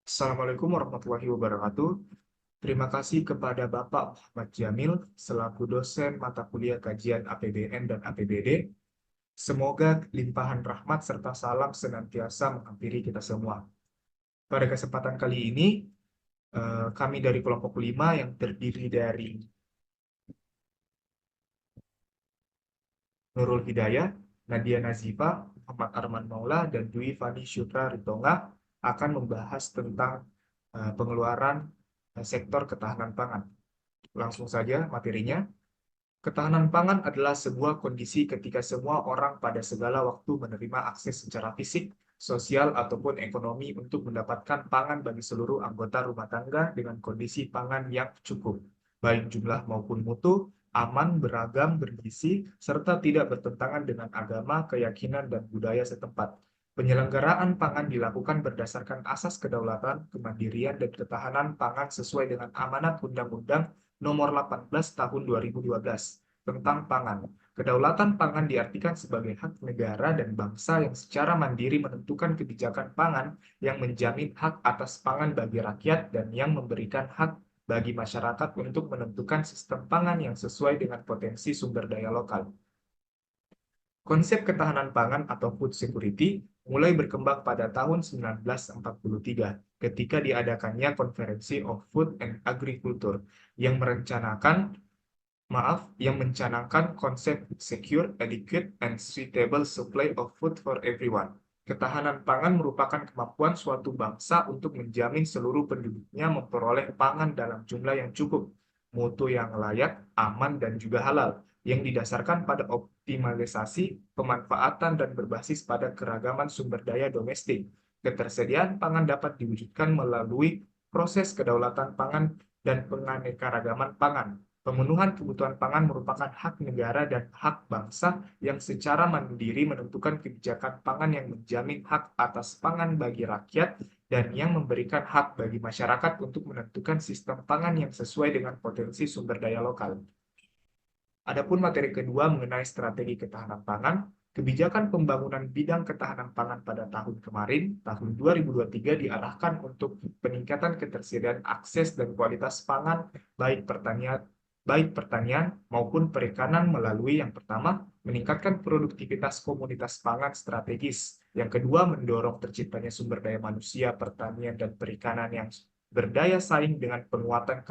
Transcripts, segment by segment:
Assalamualaikum warahmatullahi wabarakatuh. Terima kasih kepada Bapak Muhammad Jamil selaku dosen mata kuliah kajian APBN dan APBD. Semoga limpahan rahmat serta salam senantiasa menghampiri kita semua. Pada kesempatan kali ini, kami dari kelompok 5 yang terdiri dari Nurul Hidayah, Nadia Nazifa, Muhammad Arman Maula, dan Dwi Fani Syutra Ritonga akan membahas tentang pengeluaran sektor ketahanan pangan. Langsung saja materinya. Ketahanan pangan adalah sebuah kondisi ketika semua orang pada segala waktu menerima akses secara fisik, sosial, ataupun ekonomi untuk mendapatkan pangan bagi seluruh anggota rumah tangga dengan kondisi pangan yang cukup, baik jumlah maupun mutu, aman, beragam, bergizi, serta tidak bertentangan dengan agama, keyakinan, dan budaya setempat. Penyelenggaraan pangan dilakukan berdasarkan asas kedaulatan, kemandirian, dan ketahanan pangan sesuai dengan amanat Undang-Undang Nomor 18 Tahun 2012 tentang pangan. Kedaulatan pangan diartikan sebagai hak negara dan bangsa yang secara mandiri menentukan kebijakan pangan yang menjamin hak atas pangan bagi rakyat dan yang memberikan hak bagi masyarakat untuk menentukan sistem pangan yang sesuai dengan potensi sumber daya lokal. Konsep ketahanan pangan atau food security mulai berkembang pada tahun 1943 ketika diadakannya Konferensi of Food and Agriculture yang mencanangkan konsep secure, adequate, and suitable supply of food for everyone. Ketahanan pangan merupakan kemampuan suatu bangsa untuk menjamin seluruh penduduknya memperoleh pangan dalam jumlah yang cukup, mutu yang layak, aman, dan juga halal, yang didasarkan pada optimalisasi, pemanfaatan, dan berbasis pada keragaman sumber daya domestik. Ketersediaan pangan dapat diwujudkan melalui proses kedaulatan pangan dan penganekaragaman pangan. Pemenuhan kebutuhan pangan merupakan hak negara dan hak bangsa yang secara mandiri menentukan kebijakan pangan yang menjamin hak atas pangan bagi rakyat dan yang memberikan hak bagi masyarakat untuk menentukan sistem pangan yang sesuai dengan potensi sumber daya lokal. Adapun materi kedua mengenai strategi ketahanan pangan, kebijakan pembangunan bidang ketahanan pangan pada tahun kemarin, tahun 2023 diarahkan untuk peningkatan ketersediaan akses dan kualitas pangan baik pertanian maupun perikanan melalui yang pertama, meningkatkan produktivitas komunitas pangan strategis. Yang kedua, mendorong terciptanya sumber daya manusia, pertanian, dan perikanan yang berdaya saing dengan penguatan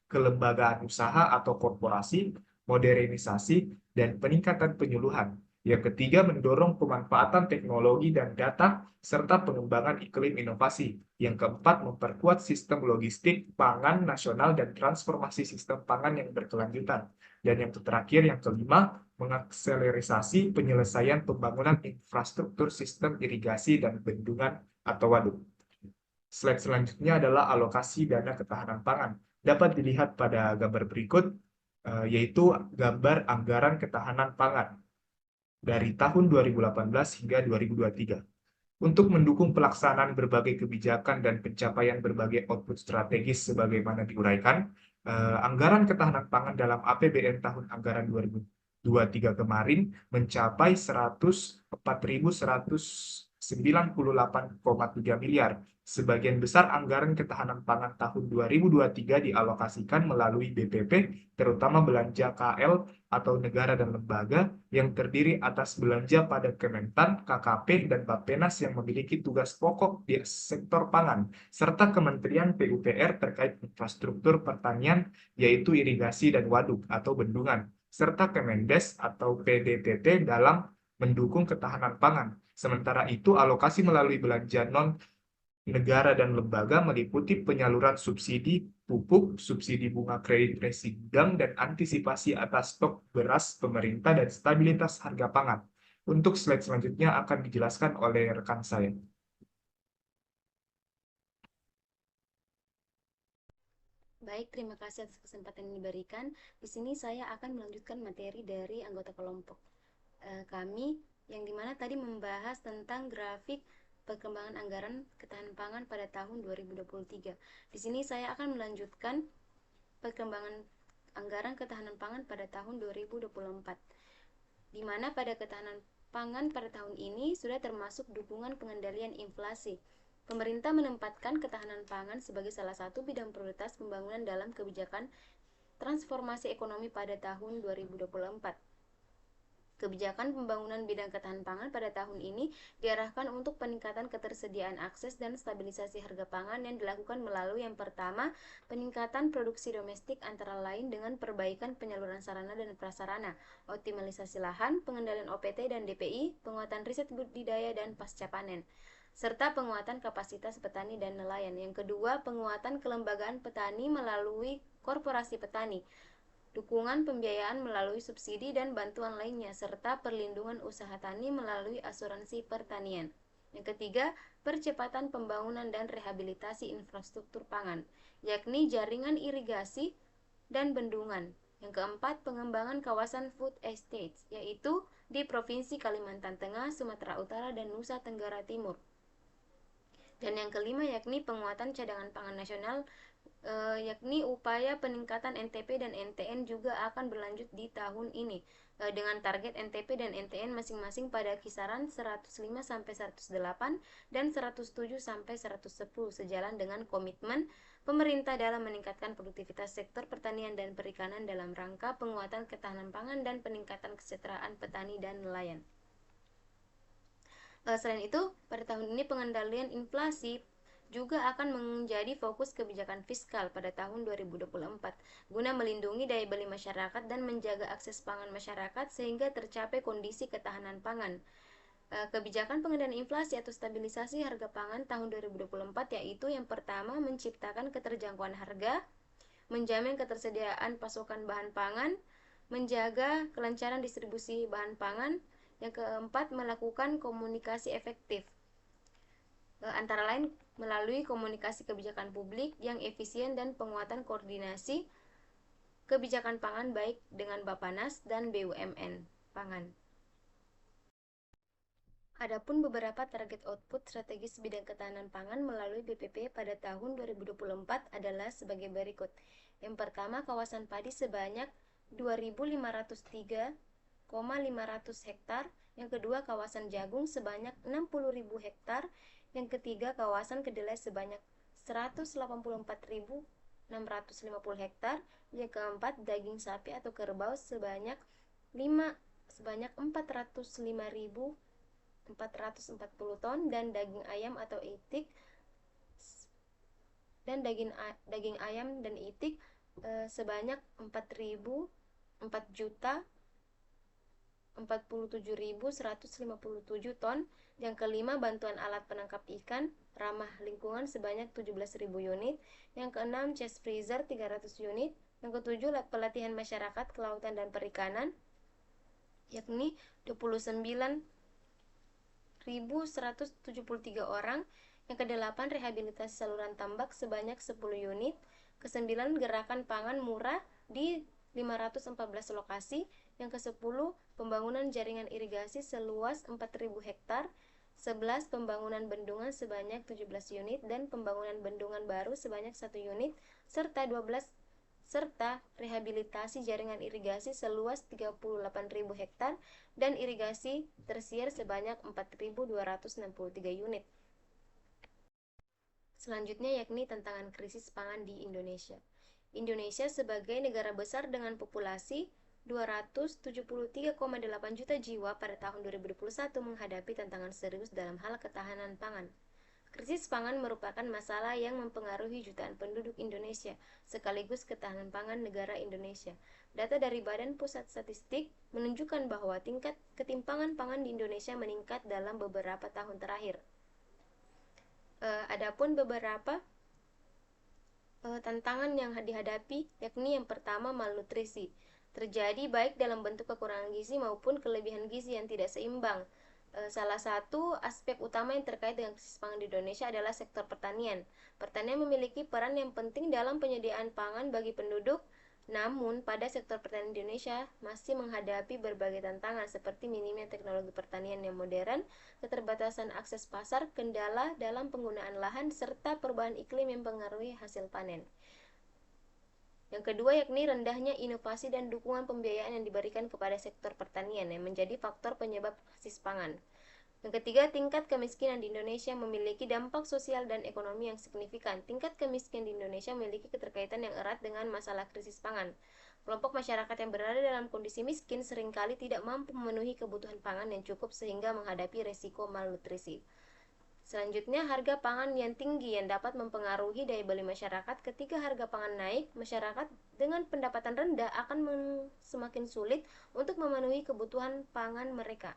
kelembagaan usaha atau korporasi, modernisasi, dan peningkatan penyuluhan. Yang ketiga, mendorong pemanfaatan teknologi dan data serta pengembangan iklim inovasi. Yang keempat, memperkuat sistem logistik pangan nasional dan transformasi sistem pangan yang berkelanjutan. Dan yang terakhir, yang kelima, mengakselerasi penyelesaian pembangunan infrastruktur sistem irigasi dan bendungan atau waduk. Slide selanjutnya adalah alokasi dana ketahanan pangan. Dapat dilihat pada gambar berikut, yaitu gambar anggaran ketahanan pangan dari tahun 2018 hingga 2023. Untuk mendukung pelaksanaan berbagai kebijakan dan pencapaian berbagai output strategis sebagaimana diuraikan, anggaran ketahanan pangan dalam APBN tahun anggaran 2023 kemarin mencapai 104.198,3 miliar. Sebagian besar anggaran ketahanan pangan tahun 2023 dialokasikan melalui BPP, terutama belanja KL atau negara dan lembaga yang terdiri atas belanja pada Kementan, KKP, dan Bappenas yang memiliki tugas pokok di sektor pangan, serta Kementerian PUPR terkait infrastruktur pertanian, yaitu irigasi dan waduk atau bendungan, serta Kemendes atau PDTT dalam mendukung ketahanan pangan. Sementara itu, alokasi melalui belanja non-negara dan lembaga meliputi penyaluran subsidi pupuk, subsidi bunga kredit resi gudang, dan antisipasi atas stok beras pemerintah dan stabilitas harga pangan. Untuk slide selanjutnya akan dijelaskan oleh rekan saya. Baik, terima kasih atas kesempatan yang diberikan. Di sini saya akan melanjutkan materi dari anggota kelompok kami, yang dimana tadi membahas tentang grafik perkembangan anggaran ketahanan pangan pada tahun 2023. Di sini saya akan melanjutkan perkembangan anggaran ketahanan pangan pada tahun 2024, di mana pada ketahanan pangan pada tahun ini sudah termasuk dukungan pengendalian inflasi. Pemerintah menempatkan ketahanan pangan sebagai salah satu bidang prioritas pembangunan dalam kebijakan transformasi ekonomi pada tahun 2024. Kebijakan pembangunan bidang ketahanan pangan pada tahun ini diarahkan untuk peningkatan ketersediaan akses dan stabilisasi harga pangan yang dilakukan melalui yang pertama, peningkatan produksi domestik antara lain dengan perbaikan penyaluran sarana dan prasarana, optimalisasi lahan, pengendalian OPT dan DPI, penguatan riset budidaya dan pasca panen, serta penguatan kapasitas petani dan nelayan. Yang kedua, penguatan kelembagaan petani melalui korporasi petani, dukungan pembiayaan melalui subsidi dan bantuan lainnya, serta perlindungan usaha tani melalui asuransi pertanian. Yang ketiga, percepatan pembangunan dan rehabilitasi infrastruktur pangan, yakni jaringan irigasi dan bendungan. Yang keempat, pengembangan kawasan food estates, yaitu di Provinsi Kalimantan Tengah, Sumatera Utara, dan Nusa Tenggara Timur. Dan yang kelima, yakni penguatan cadangan pangan nasional, yakni upaya peningkatan NTP dan NTN juga akan berlanjut di tahun ini, dengan target NTP dan NTN masing-masing pada kisaran 105 sampai 108 dan 107 sampai 110, sejalan dengan komitmen pemerintah dalam meningkatkan produktivitas sektor pertanian dan perikanan dalam rangka penguatan ketahanan pangan dan peningkatan kesejahteraan petani dan nelayan. Selain itu, pada tahun ini pengendalian inflasi juga akan menjadi fokus kebijakan fiskal pada tahun 2024 guna melindungi daya beli masyarakat dan menjaga akses pangan masyarakat sehingga tercapai kondisi ketahanan pangan. Kebijakan pengendalian inflasi atau stabilisasi harga pangan tahun 2024 yaitu yang pertama, menciptakan keterjangkauan harga, menjamin ketersediaan pasokan bahan pangan, menjaga kelancaran distribusi bahan pangan. Yang keempat, melakukan komunikasi efektif, antara lain melalui komunikasi kebijakan publik yang efisien dan penguatan koordinasi kebijakan pangan baik dengan Bappenas dan BUMN pangan. Adapun beberapa target output strategis bidang ketahanan pangan melalui BPP pada tahun 2024 adalah sebagai berikut. Yang pertama, kawasan padi sebanyak 2.503,500 hektar. Yang kedua, kawasan jagung sebanyak 60.000 hektar. Yang ketiga, kawasan kedelai sebanyak 184.650 hektar. Yang keempat, daging sapi atau kerbau sebanyak 405.440 ton, dan daging ayam atau itik dan daging ayam dan itik sebanyak 4.047.157 ton. Yang kelima, bantuan alat penangkap ikan ramah lingkungan sebanyak 17.000 unit. Yang keenam, chest freezer 300 unit. Yang ketujuh, pelatihan masyarakat kelautan dan perikanan yakni 29.173 orang. Yang kedelapan, rehabilitasi saluran tambak sebanyak 10 unit. Kesembilan, gerakan pangan murah di 514 lokasi. Yang kesepuluh, pembangunan jaringan irigasi seluas 4.000 hektar. 11, pembangunan bendungan sebanyak 17 unit dan pembangunan bendungan baru sebanyak 1 unit, serta rehabilitasi jaringan irigasi seluas 38.000 hektar dan irigasi tersier sebanyak 4.263 unit. Selanjutnya yakni tantangan krisis pangan di Indonesia. Indonesia sebagai negara besar dengan populasi 273,8 juta jiwa pada tahun 2021 menghadapi tantangan serius dalam hal ketahanan pangan. Krisis pangan merupakan masalah yang mempengaruhi jutaan penduduk Indonesia, sekaligus ketahanan pangan negara Indonesia. Data dari Badan Pusat Statistik menunjukkan bahwa tingkat ketimpangan pangan di Indonesia meningkat dalam beberapa tahun terakhir. Adapun beberapa tantangan yang dihadapi yakni yang pertama, malnutrisi. Terjadi baik dalam bentuk kekurangan gizi maupun kelebihan gizi yang tidak seimbang. Salah satu aspek utama yang terkait dengan krisis pangan di Indonesia adalah sektor pertanian. Pertanian memiliki peran yang penting dalam penyediaan pangan bagi penduduk, namun pada sektor pertanian di Indonesia masih menghadapi berbagai tantangan seperti minimnya teknologi pertanian yang modern, keterbatasan akses pasar, kendala dalam penggunaan lahan, serta perubahan iklim yang mempengaruhi hasil panen. Yang kedua yakni rendahnya inovasi dan dukungan pembiayaan yang diberikan kepada sektor pertanian yang menjadi faktor penyebab krisis pangan. Yang ketiga, tingkat kemiskinan di Indonesia memiliki dampak sosial dan ekonomi yang signifikan. Tingkat kemiskinan di Indonesia memiliki keterkaitan yang erat dengan masalah krisis pangan. Kelompok masyarakat yang berada dalam kondisi miskin seringkali tidak mampu memenuhi kebutuhan pangan yang cukup sehingga menghadapi resiko malnutrisi. Selanjutnya, harga pangan yang tinggi yang dapat mempengaruhi daya beli masyarakat. Ketika harga pangan naik, masyarakat dengan pendapatan rendah akan semakin sulit untuk memenuhi kebutuhan pangan mereka.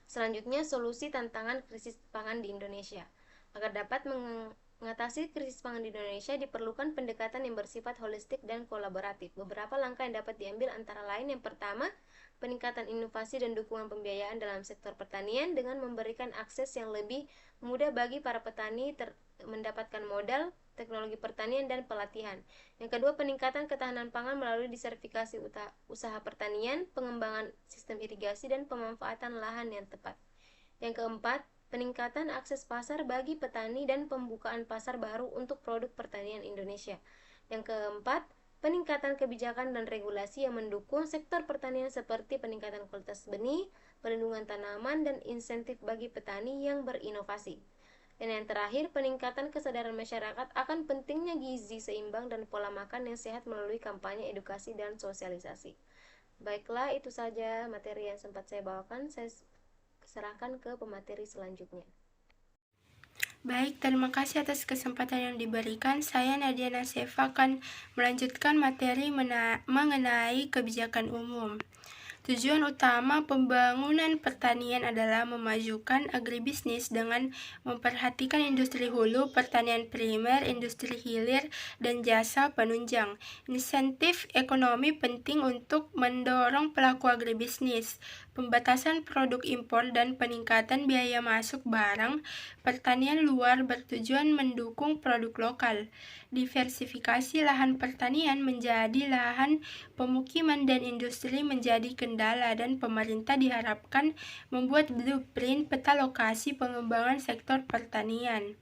Selanjutnya, solusi tantangan krisis pangan di Indonesia. Agar dapat mengatasi krisis pangan di Indonesia, diperlukan pendekatan yang bersifat holistik dan kolaboratif. Beberapa langkah yang dapat diambil antara lain: yang pertama, peningkatan inovasi dan dukungan pembiayaan dalam sektor pertanian dengan memberikan akses yang lebih mudah bagi para petani mendapatkan modal, teknologi pertanian, dan pelatihan. Yang kedua, peningkatan ketahanan pangan melalui diversifikasi usaha pertanian, pengembangan sistem irigasi, dan pemanfaatan lahan yang tepat. Yang keempat, peningkatan akses pasar bagi petani dan pembukaan pasar baru untuk produk pertanian Indonesia. Yang keempat, peningkatan kebijakan dan regulasi yang mendukung sektor pertanian seperti peningkatan kualitas benih, perlindungan tanaman, dan insentif bagi petani yang berinovasi. Dan yang terakhir, peningkatan kesadaran masyarakat akan pentingnya gizi seimbang dan pola makan yang sehat melalui kampanye edukasi dan sosialisasi. Baiklah, itu saja materi yang sempat saya bawakan. Saya serahkan ke pemateri selanjutnya. Baik, terima kasih atas kesempatan yang diberikan. Saya Nadia Nasefa akan melanjutkan materi mengenai kebijakan umum. Tujuan utama pembangunan pertanian adalah memajukan agribisnis dengan memperhatikan industri hulu, pertanian primer, industri hilir, dan jasa penunjang. Insentif ekonomi penting untuk mendorong pelaku agribisnis, pembatasan produk impor, dan peningkatan biaya masuk barang pertanian luar bertujuan mendukung produk lokal. Diversifikasi lahan pertanian menjadi lahan pemukiman dan industri menjadi kendala, dan pemerintah diharapkan membuat blueprint peta lokasi pengembangan sektor pertanian.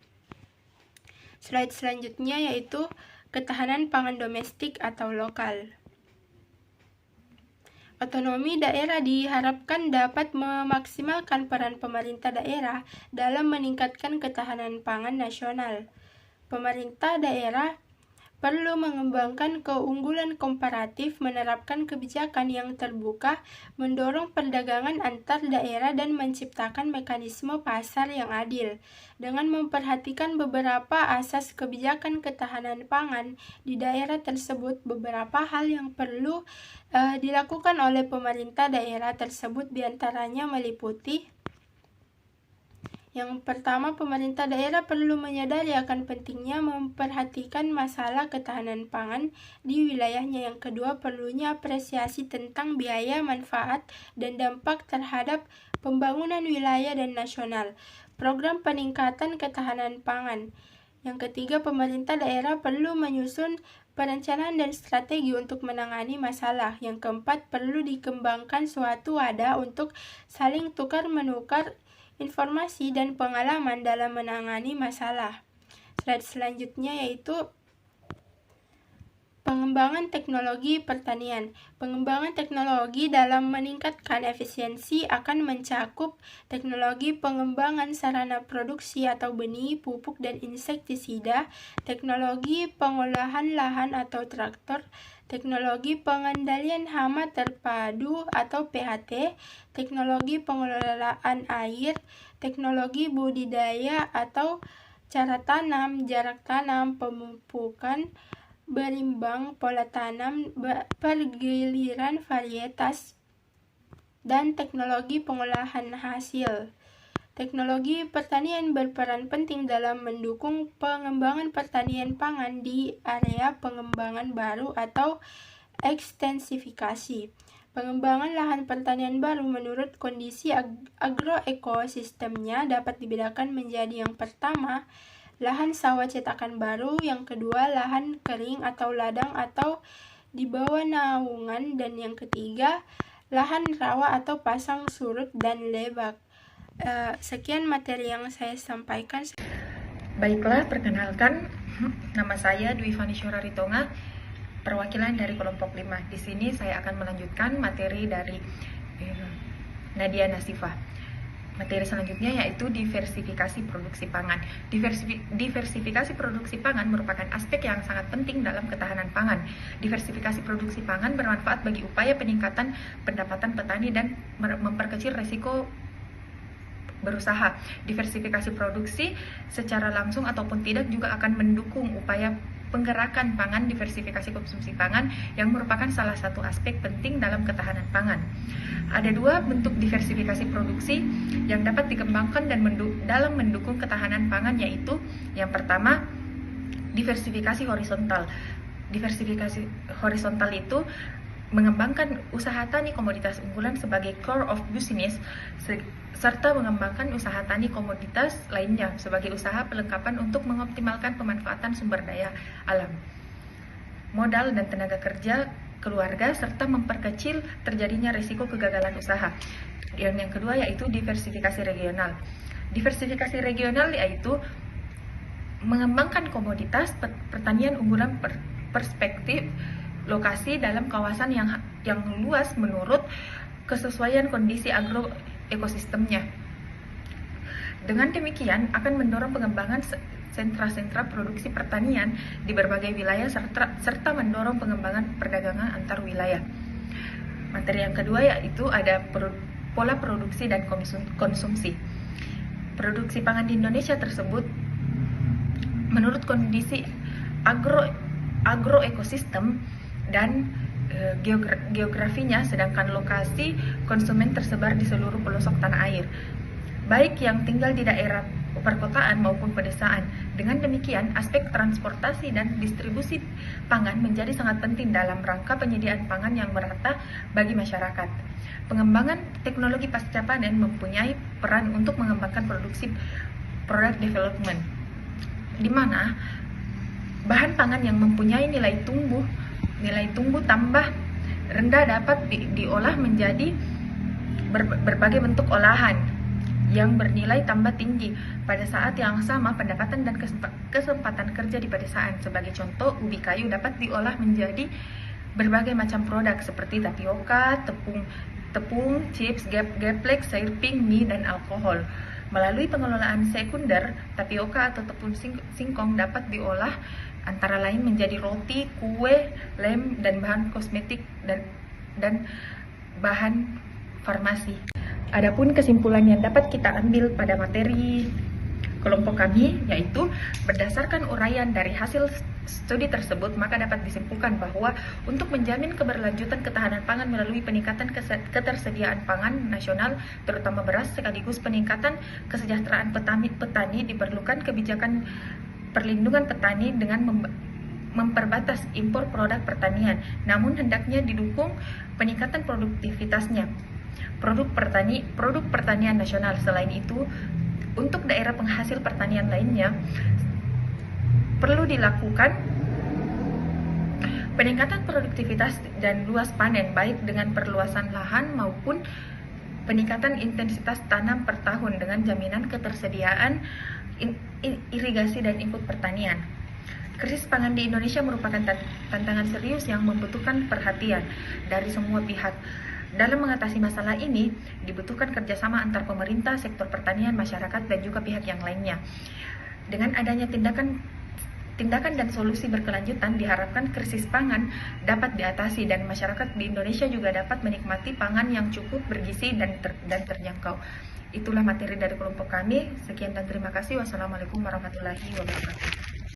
Slide selanjutnya yaitu ketahanan pangan domestik atau lokal. Otonomi daerah diharapkan dapat memaksimalkan peran pemerintah daerah dalam meningkatkan ketahanan pangan nasional. Pemerintah daerah perlu mengembangkan keunggulan komparatif, menerapkan kebijakan yang terbuka, mendorong perdagangan antar daerah, dan menciptakan mekanisme pasar yang adil. Dengan memperhatikan beberapa asas kebijakan ketahanan pangan di daerah tersebut, beberapa hal yang perlu dilakukan oleh pemerintah daerah tersebut diantaranya meliputi: yang pertama, pemerintah daerah perlu menyadari akan pentingnya memperhatikan masalah ketahanan pangan di wilayahnya. Yang kedua, perlunya apresiasi tentang biaya, manfaat, dan dampak terhadap pembangunan wilayah dan nasional. Program peningkatan ketahanan pangan. Yang ketiga, pemerintah daerah perlu menyusun perencanaan dan strategi untuk menangani masalah. Yang keempat, perlu dikembangkan suatu wadah untuk saling tukar-menukar informasi dan pengalaman dalam menangani masalah. Slide selanjutnya yaitu pengembangan teknologi pertanian. Pengembangan teknologi dalam meningkatkan efisiensi akan mencakup teknologi pengembangan sarana produksi atau benih, pupuk, dan insektisida, teknologi pengolahan lahan atau traktor, teknologi pengendalian hama terpadu atau PHT, teknologi pengelolaan air, teknologi budidaya atau cara tanam, jarak tanam, pemupukan berimbang, pola tanam, pergiliran varietas, dan teknologi pengolahan hasil. Teknologi pertanian berperan penting dalam mendukung pengembangan pertanian pangan di area pengembangan baru atau ekstensifikasi. Pengembangan lahan pertanian baru menurut kondisi agroekosistemnya dapat dibedakan menjadi: yang pertama, lahan sawah cetakan baru; yang kedua, lahan kering atau ladang atau di bawah naungan; dan yang ketiga, lahan rawa atau pasang surut dan lebak. Sekian materi yang saya sampaikan. Baiklah, perkenalkan, nama saya Dwi Vanishura Ritonga, perwakilan dari kelompok 5. Di sini saya akan melanjutkan materi dari Nadia Nasifah. materi selanjutnya yaitu diversifikasi produksi pangan. Diversifikasi produksi pangan merupakan aspek yang sangat penting dalam ketahanan pangan. Diversifikasi produksi pangan bermanfaat bagi upaya peningkatan pendapatan petani dan memperkecil resiko berusaha. Diversifikasi produksi secara langsung ataupun tidak juga akan mendukung upaya penggerakan pangan, diversifikasi konsumsi pangan yang merupakan salah satu aspek penting dalam ketahanan pangan. Ada dua bentuk diversifikasi produksi yang dapat dikembangkan dan dalam mendukung ketahanan pangan, yaitu yang pertama, diversifikasi horizontal. Diversifikasi horizontal itu mengembangkan usaha tani komoditas unggulan sebagai core of business, serta mengembangkan usaha tani komoditas lainnya sebagai usaha pelengkapan untuk mengoptimalkan pemanfaatan sumber daya alam, modal dan tenaga kerja keluarga, serta memperkecil terjadinya risiko kegagalan usaha. Yang kedua yaitu diversifikasi regional. Diversifikasi regional yaitu mengembangkan komoditas pertanian unggulan perspektif lokasi dalam kawasan yang luas menurut kesesuaian kondisi agroekosistemnya. Dengan demikian akan mendorong pengembangan sentra-sentra produksi pertanian di berbagai wilayah serta mendorong pengembangan perdagangan antar wilayah. Materi yang kedua yaitu ada pola produksi dan konsumsi. Produksi pangan di Indonesia tersebut menurut kondisi agroekosistem dan geografinya, sedangkan lokasi konsumen tersebar di seluruh pelosok tanah air, baik yang tinggal di daerah perkotaan maupun pedesaan. Dengan demikian, aspek transportasi dan distribusi pangan menjadi sangat penting dalam rangka penyediaan pangan yang merata bagi masyarakat. Pengembangan teknologi pasca panen mempunyai peran untuk mengembangkan produksi product development, di mana bahan pangan yang mempunyai nilai tumbuh tambah rendah dapat diolah menjadi berbagai bentuk olahan yang bernilai tambah tinggi. Pada saat yang sama, pendapatan dan kesempatan kerja di pedesaan. Sebagai contoh, ubi kayu dapat diolah menjadi berbagai macam produk seperti tapioka, tepung, chips, geplek, sayur pink, mie, dan alkohol. Melalui pengelolaan sekunder, tapioka atau tepung singkong dapat diolah antara lain menjadi roti, kue, lem, dan bahan kosmetik dan bahan farmasi. Adapun kesimpulan yang dapat kita ambil pada materi kelompok kami yaitu berdasarkan uraian dari hasil studi tersebut, maka dapat disimpulkan bahwa untuk menjamin keberlanjutan ketahanan pangan melalui peningkatan ketersediaan pangan nasional terutama beras sekaligus peningkatan kesejahteraan petani diperlukan kebijakan perlindungan petani dengan memperbatas impor produk pertanian, namun hendaknya didukung peningkatan produktivitasnya produk pertanian nasional. Selain itu, untuk daerah penghasil pertanian lainnya perlu dilakukan peningkatan produktivitas dan luas panen baik dengan perluasan lahan maupun peningkatan intensitas tanam per tahun dengan jaminan ketersediaan irigasi dan input pertanian. Krisis pangan di Indonesia merupakan tantangan serius yang membutuhkan perhatian dari semua pihak. Dalam mengatasi masalah ini, dibutuhkan kerjasama antar pemerintah, sektor pertanian, masyarakat, dan juga pihak yang lainnya. Dengan adanya tindakan dan solusi berkelanjutan, diharapkan krisis pangan dapat diatasi dan masyarakat di Indonesia juga dapat menikmati pangan yang cukup, bergizi, dan terjangkau. Itulah materi dari kelompok kami. Sekian dan terima kasih. Wassalamualaikum warahmatullahi wabarakatuh.